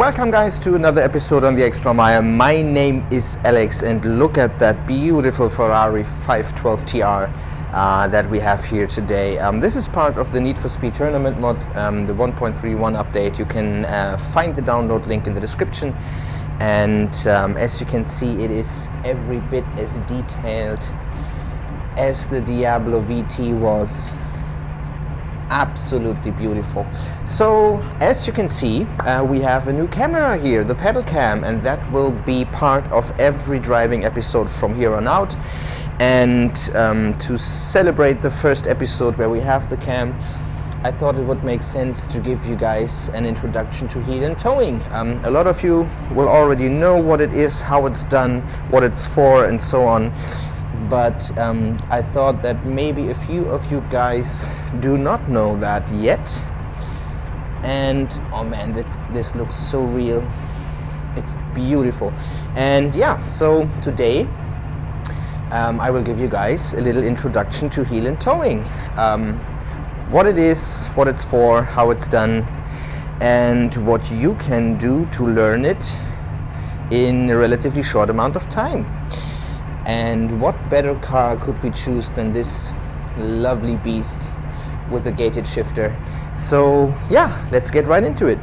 Welcome guys to another episode on the Extra Mile. My name is Alex and look at that beautiful Ferrari 512 TR that we have here today. This is part of the Need for Speed tournament mod, the 1.31 update. You can find the download link in the description, and as you can see, it is every bit as detailed as the Diablo VT was. Absolutely beautiful. So as you can see, we have a new camera here, the pedal cam, and that will be part of every driving episode from here on out. And to celebrate the first episode where we have the cam, I thought it would make sense to give you guys an introduction to heel and towing. A lot of you will already know what it is, how it's done, what it's for, and so on. But I thought that maybe a few of you guys do not know that yet. And oh man, this looks so real. It's beautiful. And yeah, so today I will give you guys a little introduction to heel and towing. What it is, what it's for, how it's done, and what you can do to learn it in a relatively short amount of time. And what better car could we choose than this lovely beast with a gated shifter? So yeah, let's get right into it.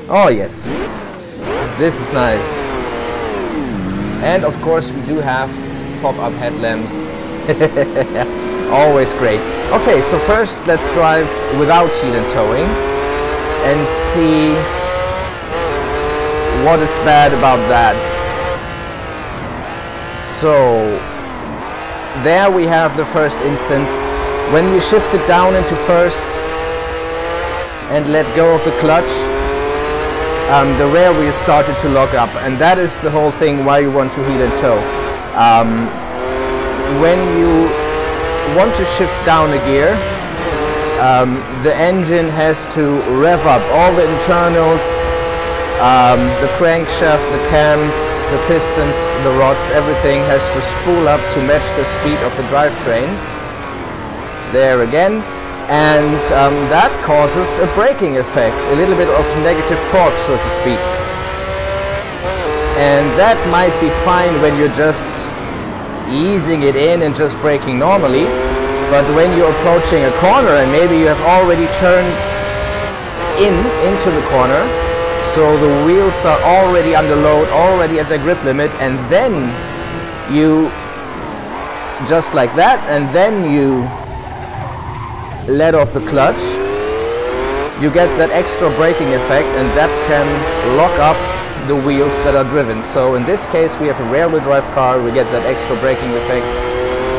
Oh yes, this is nice. And of course we do have pop-up headlamps. Always great. Okay, so first let's drive without heel and towing and see what is bad about that. So there we have the first instance. When we shift it down into first and let go of the clutch, the rear wheel started to lock up, and that is the whole thing why you want to heel and tow. When you want to shift down a gear, the engine has to rev up all the internals, the crankshaft, the cams, the pistons, the rods, everything has to spool up to match the speed of the drivetrain. There again. And that causes a braking effect, a little bit of negative torque, so to speak. And that might be fine when you're just easing it in and just braking normally. But when you're approaching a corner and maybe you have already turned into the corner, so the wheels are already under load, already at their grip limit, and then you, just like that, and then you let off the clutch, you get that extra braking effect, and that can lock up the wheels that are driven. So in this case we have a rear wheel drive car, we get that extra braking effect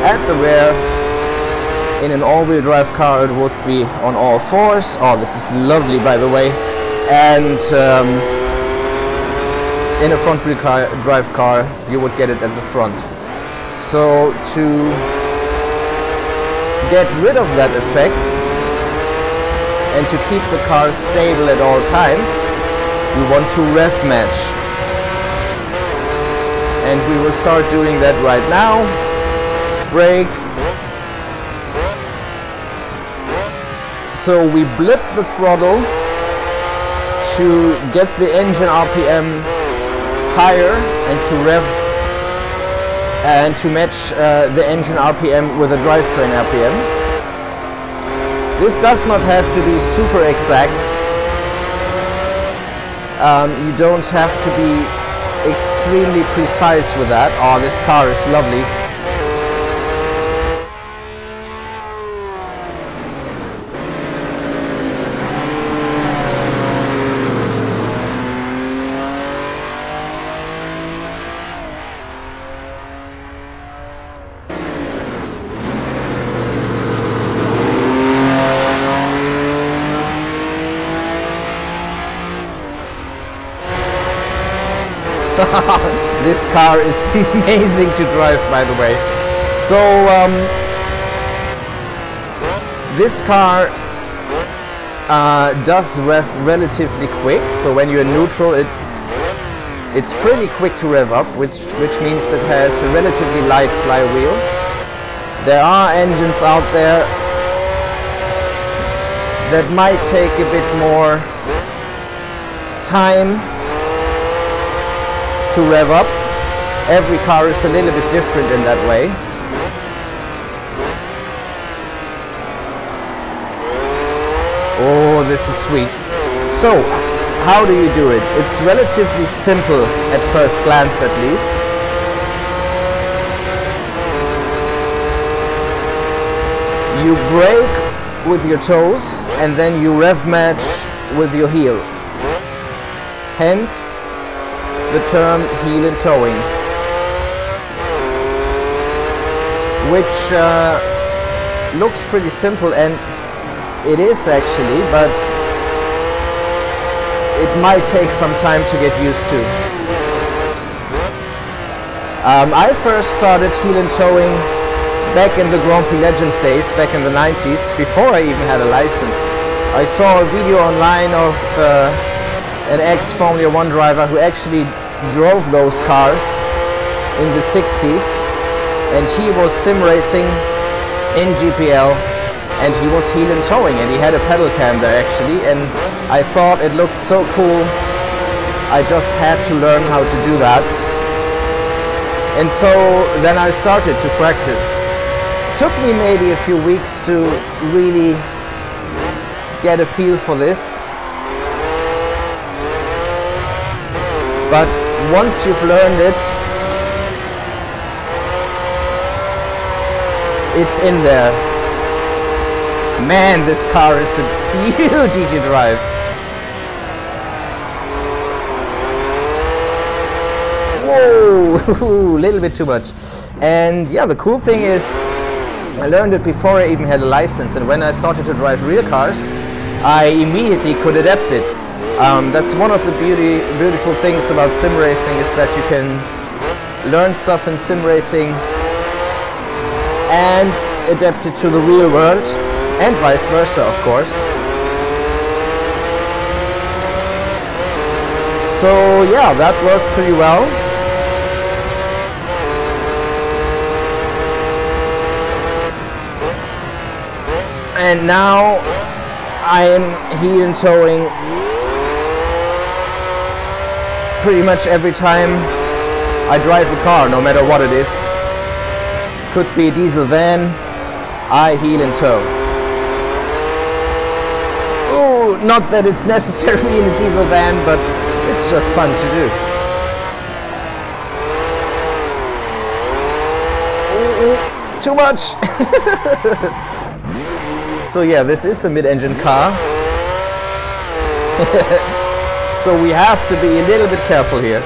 at the rear. In an all-wheel drive car it would be on all fours. Oh, this is lovely, by the way. And in a front wheel drive car you would get it at the front. So to get rid of that effect and to keep the car stable at all times, we want to rev match, and we will start doing that right now. Brake. So we blip the throttle to get the engine RPM higher and to rev and to match the engine RPM with the drivetrain RPM. This does not have to be super exact. You don't have to be extremely precise with that. Oh, this car is lovely. This car is amazing to drive, by the way. So this car does rev relatively quick. So when you're in neutral, it's pretty quick to rev up, which means it has a relatively light flywheel. There are engines out there that might take a bit more time to rev up. Every car is a little bit different in that way. Oh, this is sweet. So, how do you do it? It's relatively simple at first glance, at least. You brake with your toes and then you rev match with your heel. Hence the term heel and towing, which looks pretty simple, and it is actually, but it might take some time to get used to. I first started heel and towing back in the Grand Prix Legends days, back in the 90s, before I even had a license. I saw a video online of an ex-Formula 1 driver who actually drove those cars in the 60s, and he was sim racing in GPL, and he was heel and towing, and he had a pedal cam there actually, and I thought it looked so cool. I just had to learn how to do that. And so then I started to practice. Took me maybe a few weeks to really get a feel for this. But once you've learned it, it's in there. Man, this car is a beauty to drive. Whoa, a little bit too much. And yeah, the cool thing is, I learned it before I even had a license, and when I started to drive real cars, I immediately could adapt it. That's one of the beautiful things about sim racing, is that you can learn stuff in sim racing and adapt it to the real world, and vice versa, of course. So yeah, that worked pretty well. And now I am heel and towing pretty much every time I drive a car, no matter what it is. Could be a diesel van, I heel and tow. Oh, not that it's necessary in a diesel van, but it's just fun to do. Oh, too much! So yeah, this is a mid-engine car. So we have to be a little bit careful here.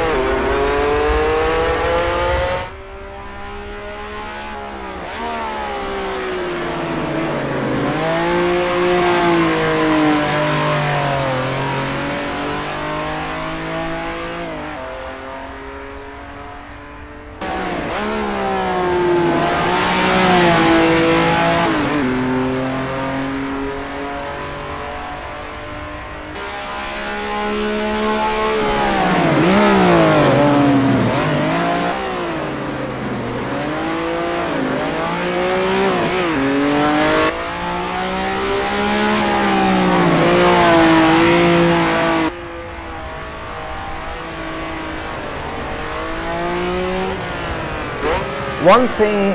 One thing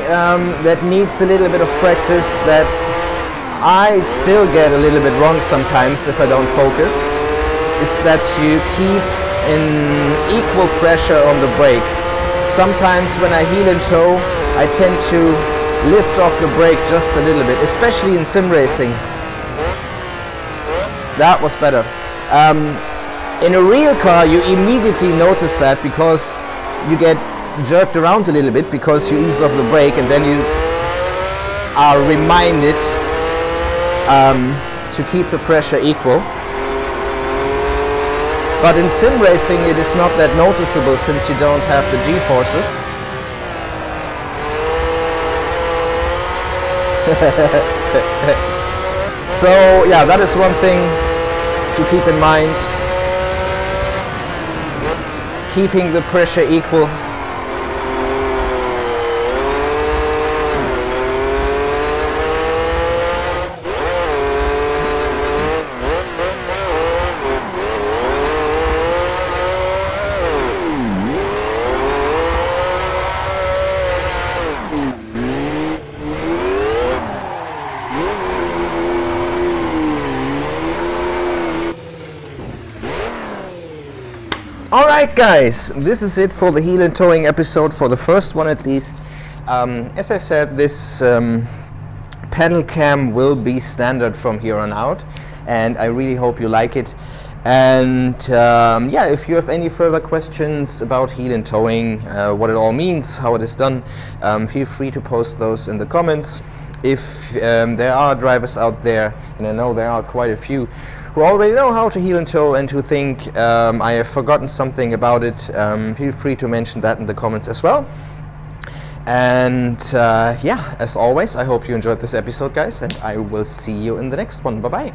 that needs a little bit of practice, that I still get a little bit wrong sometimes if I don't focus, is that you keep in equal pressure on the brake. Sometimes when I heel and tow, I tend to lift off the brake just a little bit, especially in sim racing. That was better. In a real car, you immediately notice that, because you get jerked around a little bit because you ease off the brake, and then you are reminded to keep the pressure equal. But in sim racing it is not that noticeable, since you don't have the G-forces. So yeah, that is one thing to keep in mind. Keeping the pressure equal. Alright guys, this is it for the heel and towing episode, for the first one at least. As I said, this pedal cam will be standard from here on out, and I really hope you like it. And yeah, if you have any further questions about heel and towing, what it all means, how it is done, feel free to post those in the comments. If there are drivers out there, and I know there are quite a few, who already know how to heel and tow and who think I have forgotten something about it, feel free to mention that in the comments as well. And yeah, as always, I hope you enjoyed this episode, guys, and I will see you in the next one. Bye bye.